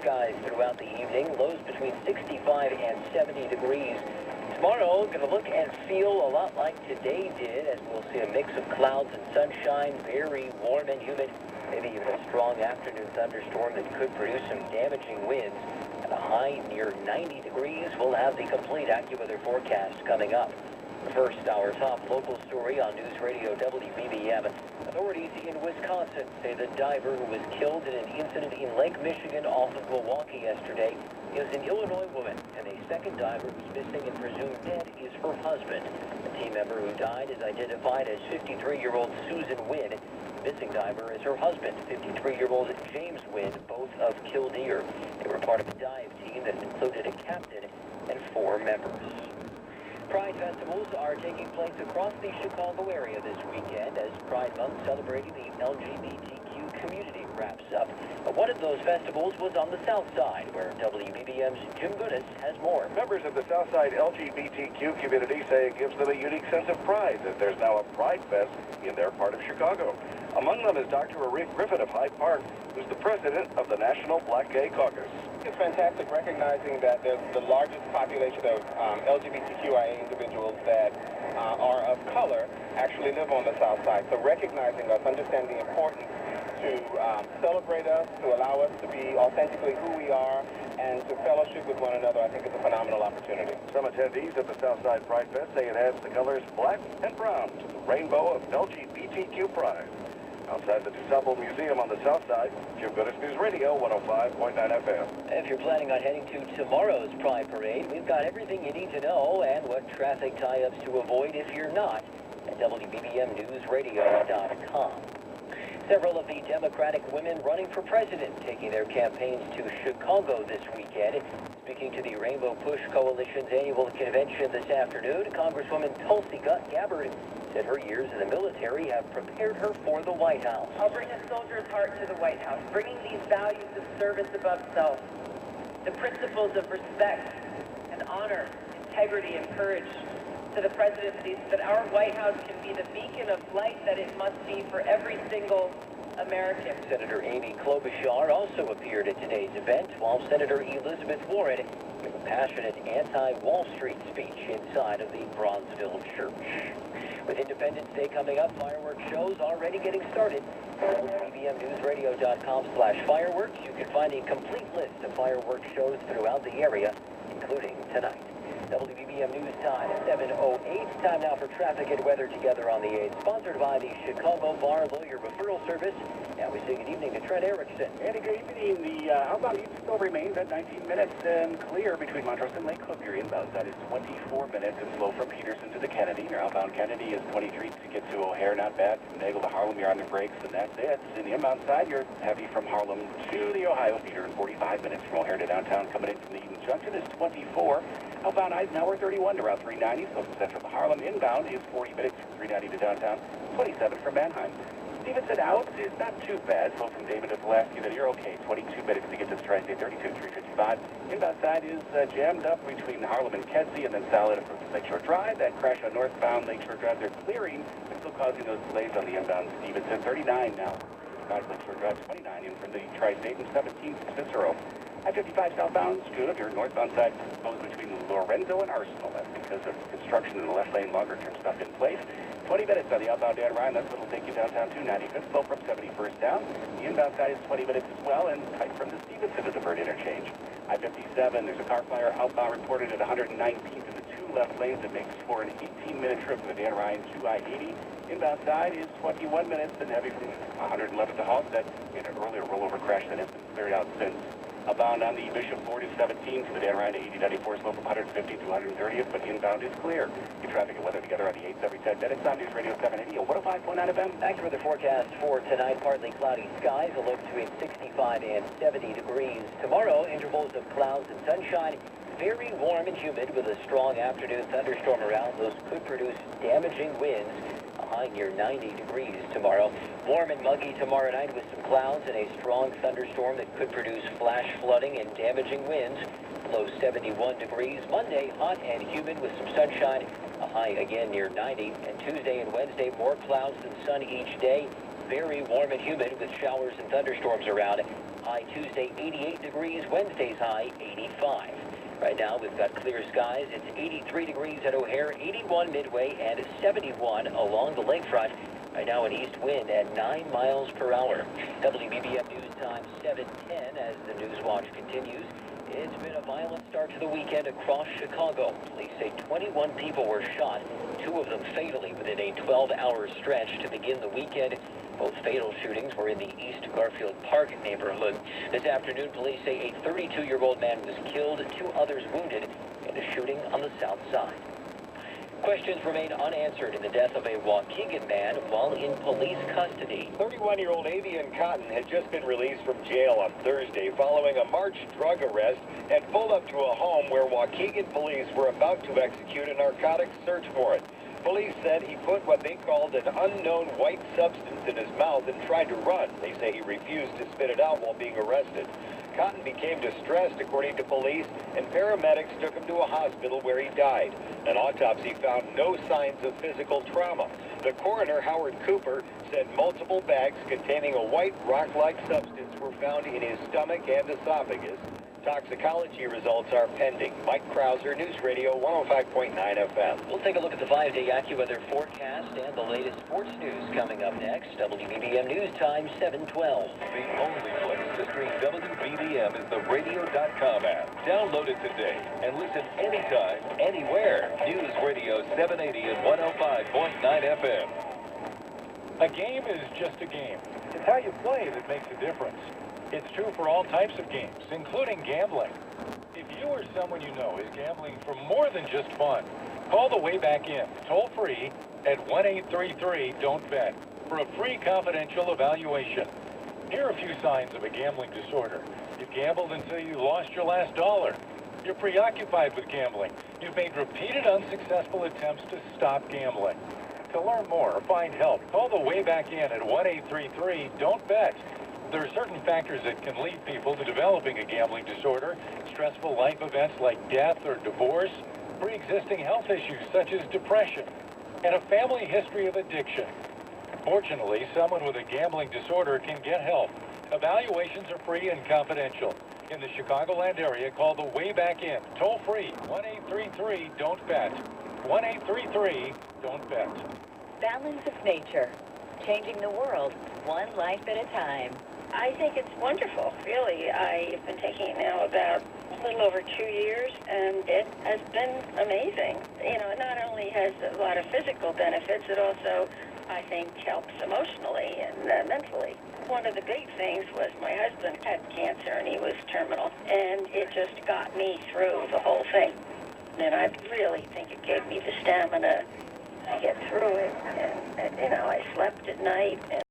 skies throughout the evening. Lows between 65 and 70 degrees. Tomorrow, going to look and feel a lot like today did, as we'll see a mix of clouds and sunshine, very warm and humid, maybe even a strong afternoon thunderstorm that could produce some damaging winds. At a high near 90 degrees, we'll have the complete AccuWeather forecast coming up. First, our top local story on News Radio WBBM. Authorities in Wisconsin say the diver who was killed in an incident in Lake Michigan off of Milwaukee yesterday is an Illinois woman, and a second diver who's missing and presumed dead is her husband. The team member who died is identified as 53-year-old Susan Wynn. The missing diver is her husband, 53-year-old James Wynn, both of Killdeer. They were part of a dive team that included a captain and 4 members. Pride festivals are taking place across the Chicago area this weekend as Pride Month celebrating the LGBTQ community wraps up. But one of those festivals was on the South Side, where WBBM's Jim Goodis has more. Members of the South Side LGBTQ community say it gives them a unique sense of pride that there's now a Pride Fest in their part of Chicago. Among them is Dr. Rick Griffin of Hyde Park, who's the president of the National Black Gay Caucus. It's fantastic recognizing that there's the largest population of LGBTQIA individuals that are of color actually live on the South Side. So recognizing us, understanding the importance to celebrate us, to allow us to be authentically who we are, and to fellowship with one another, I think is a phenomenal opportunity. Some attendees at the Southside Pride Fest say it adds the colors black and brown to the rainbow of LGBTQ pride. Outside the DuSable Museum on the South Side, Jim Goodis, News Radio 105.9 FM. If you're planning on heading to tomorrow's Pride Parade, we've got everything you need to know and what traffic tie-ups to avoid if you're not at WBBMNewsRadio.com. Several of the Democratic women running for president taking their campaigns to Chicago this weekend. Speaking to the Rainbow Push Coalition's annual convention this afternoon, Congresswoman Tulsi Gabbard said her years in the military have prepared her for the White House. I'll bring a soldier's heart to the White House, bringing these values of service above self, the principles of respect and honor, integrity and courage to the presidency so that our White House can be the beacon of light that it must be for every single American. Senator Amy Klobuchar also appeared at today's event, while Senator Elizabeth Warren gave a passionate anti-Wall Street speech inside of the Bronzeville Church. With Independence Day coming up, fireworks shows already getting started. WBBMNewsRadio.com/fireworks. You can find a complete list of fireworks shows throughout the area, including tonight. WBBM News Time, 7:08. Time now for traffic and weather together on the 8th. Sponsored by the Chicago Bar Lawyer Referral Service. Now we say good evening to Trent Erickson. And good evening. The outbound east still remains at 19 minutes and clear between Montrose and Lake Hook. Your inbound side is 24 minutes and slow from Peterson to the Kennedy. Your outbound Kennedy is 23 to get to O'Hare. Not bad. From Nagel to Harlem, you're on the brakes, and that's it. In the inbound side, you're heavy from Harlem to the Ohio Theater in 45 minutes from O'Hare to downtown. Coming in from the Eden Junction is 24. Outbound Eisenhower 31 to Route 390. So from Central to Harlem. Inbound is 40 minutes from 390 to downtown. 27 from Manheim. Stevenson out is not too bad. So from David to Pulaski, that you're okay. 22 minutes to get to the Tri-State 32, 355. Inbound side is jammed up between Harlem and Kedzie, and then solid from Lakeshore Drive. That crash on northbound Lakeshore Drive, they're clearing, but still causing those delays on the inbound Stevenson. 39 now. Lakeshore Drive 29 in from the Tri-State and 17 from Cicero. I-55 southbound is good. Your northbound side goes between Lorenzo and Arsenal. That's because of construction in the left lane, longer term stuff in place. 20 minutes on the outbound Dan Ryan. That's what'll take you downtown to 95th. Slow from 71st down. The inbound side is 20 minutes as well, and tight from the Stevenson to the Bird interchange. I-57, there's a car fire outbound reported at 119th in the 2 left lanes. It makes for an 18-minute trip from the Dan Ryan to I-80. Inbound side is 21 minutes and heavy from 111th to Halstead in an earlier rollover crash that has been cleared out since. Abound on the Bishop Ford is 17 from the Dan Ryan to 8094, slow from 150 to 130th, but inbound is clear. Your traffic and weather together on the 8th every 10 minutes on News Radio 780 or 105.9 FM. AccuWeather forecast for tonight, partly cloudy skies, a low between 65 and 70 degrees. Tomorrow, intervals of clouds and sunshine, very warm and humid with a strong afternoon thunderstorm around. Those could produce damaging winds. A high near 90 degrees tomorrow. Warm and muggy tomorrow night with some clouds and a strong thunderstorm that could produce flash flooding and damaging winds. Low 71 degrees. Monday, hot and humid with some sunshine. A high again near 90. And Tuesday and Wednesday, more clouds than sun each day. very warm and humid with showers and thunderstorms around. High Tuesday, 88 degrees. Wednesday's high, 85. Right now, we've got clear skies. It's 83 degrees at O'Hare, 81 Midway, and 71 along the lakefront. Right now, an east wind at 9 miles per hour. WBBM News Time 7:10 as the News Watch continues. It's been a violent start to the weekend across Chicago. Police say 21 people were shot, 2 of them fatally within a 12-hour stretch to begin the weekend. Both fatal shootings were in the East Garfield Park neighborhood. This afternoon, police say a 32-year-old man was killed, 2 others wounded in a shooting on the south side. Questions remain unanswered in the death of a Waukegan man while in police custody. 31-year-old Avian Cotton had just been released from jail on Thursday following a March drug arrest and pulled up to a home where Waukegan police were about to execute a narcotics search warrant. Police said he put what they called an unknown white substance in his mouth and tried to run. They say he refused to spit it out while being arrested. Cotton became distressed, according to police, and paramedics took him to a hospital where he died. An autopsy found no signs of physical trauma. The coroner, Howard Cooper, said multiple bags containing a white rock-like substance were found in his stomach and esophagus. Toxicology results are pending. Mike Krauser, News Radio 105.9 FM. We'll take a look at the 5-day AccuWeather forecast and the latest sports news coming up next. WBBM News Time 7:12. The only place to stream WBBM is the radio.com app. Download it today and listen anytime, anywhere. News Radio 780 and 105.9 FM. A game is just a game. It's how you play that makes a difference. It's true for all types of games, including gambling. If you or someone you know is gambling for more than just fun, call the Way Back In, toll-free at 1-833-DON'T-BET for a free confidential evaluation. Here are a few signs of a gambling disorder. You've gambled until you lost your last dollar. You're preoccupied with gambling. You've made repeated unsuccessful attempts to stop gambling. To learn more or find help, call the Way Back In at 1-833-DON'T-BET. There are certain factors that can lead people to developing a gambling disorder: stressful life events like death or divorce, pre-existing health issues such as depression, and a family history of addiction. Fortunately, someone with a gambling disorder can get help. Evaluations are free and confidential. In the Chicagoland area, call the Way Back In, toll-free, 1-833-DON'T-BET. 1-833-DON'T-BET. Balance of nature, changing the world one life at a time. I think it's wonderful, really. I've been taking it now about a little over 2 years, and it has been amazing. You know, it not only has a lot of physical benefits, it also, I think, helps emotionally and mentally. One of the big things was my husband had cancer, and he was terminal, and it just got me through the whole thing. And I really think it gave me the stamina to get through it, and you know, I slept at night, and